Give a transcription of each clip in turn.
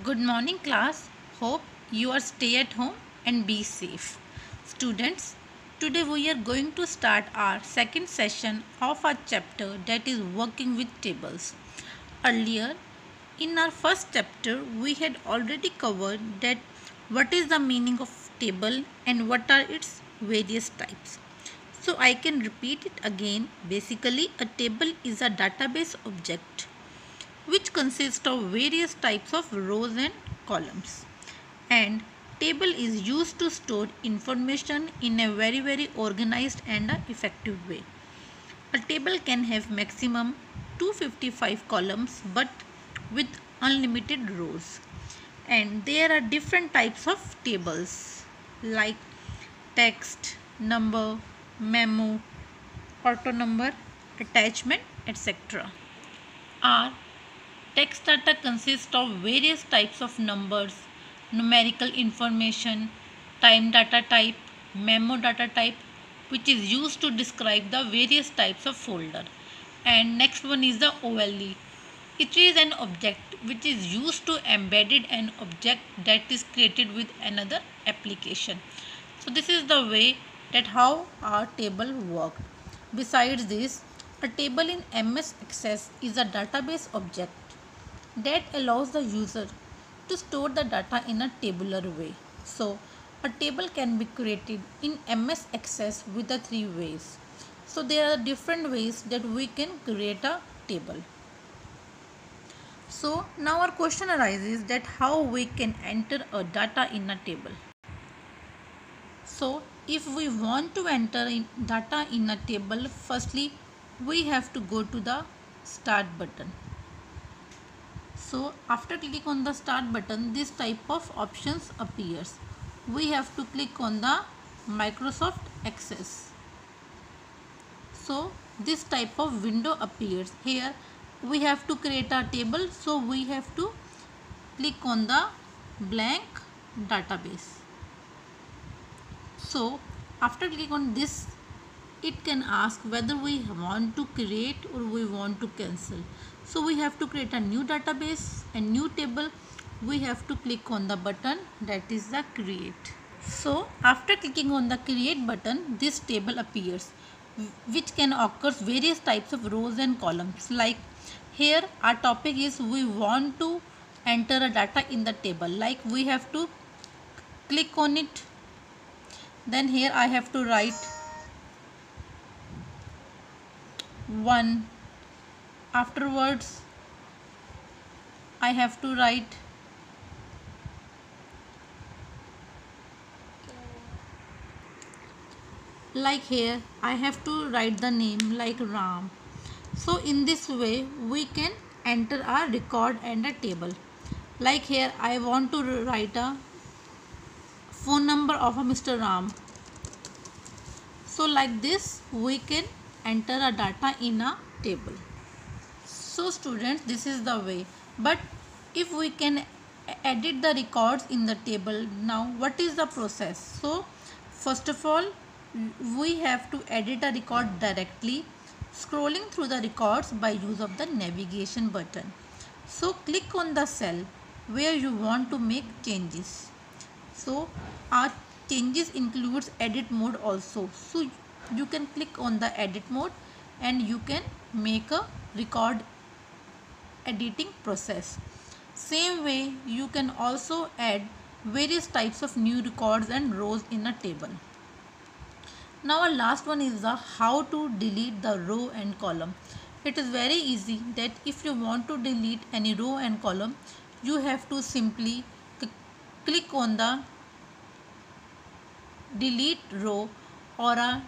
Good morning class. Hope you are stay at home and be safe. Students, today we are going to start our second session of our chapter that is working with tables. Earlier in our first chapter we had already covered that what is the meaning of table and what are its various types. So I can repeat it again. Basically a table is a database object which consists of various types of rows and columns, and table is used to store information in a very organized and effective way. A table can have maximum 255 columns but with unlimited rows, and there are different types of tables like text, number, memo, auto number, attachment, etc. Our text data consists of various types of numbers, numerical information, time data type, memo data type, which is used to describe the various types of folder. And next one is the OLE. It is an object which is used to embedded an object that is created with another application. So this is the way that how our table works. Besides this, a table in MS Access is a database object that allows the user to store the data in a tabular way. So a table can be created in MS Access with the three ways. So there are different ways that we can create a table. So now our question arises that how we can enter a data in a table. So if we want to enter data in a table, firstly we have to go to the start button. So after clicking on the start button, this type of options appears. We have to click on the Microsoft Access. So this type of window appears. Here we have to create a table, so we have to click on the blank database. So after clicking on this, it can ask whether we want to create or we want to cancel. So we have to create a new database, a new table. We have to click on the button that is the create. So after clicking on the create button, this table appears, which can occur various types of rows and columns. Like here our topic is we want to enter a data in the table. Like we have to click on it. Then here I have to write 1. Afterwards I have to write like here I have to write the name like Ram. So in this way we can enter our record and a table. Like here I want to write a phone number of a Mr. Ram. So like this we can enter a data in a table. So students, this is the way. But if we can edit the records in the table, now what is the process? So first of all we have to edit a record directly, scrolling through the records by use of the navigation button. So click on the cell where you want to make changes. So our changes includes edit mode also. So you can click on the edit mode and you can make a record editing process. Same way you can also add various types of new records and rows in a table. Now our last one is the how to delete the row and column. It is very easy that if you want to delete any row and column, you have to simply click on the delete row or a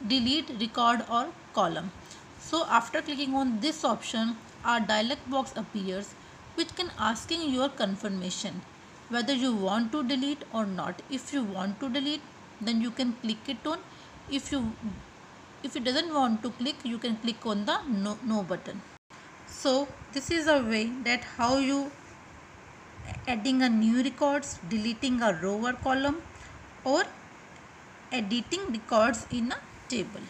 delete record or column. So after clicking on this option, our dialog box appears which can asking your confirmation whether you want to delete or not. If you want to delete, then you can click it on. If you doesn't want to click, you can click on the no button. So this is a way that how you adding a new records, deleting a row or column, or editing records in a table.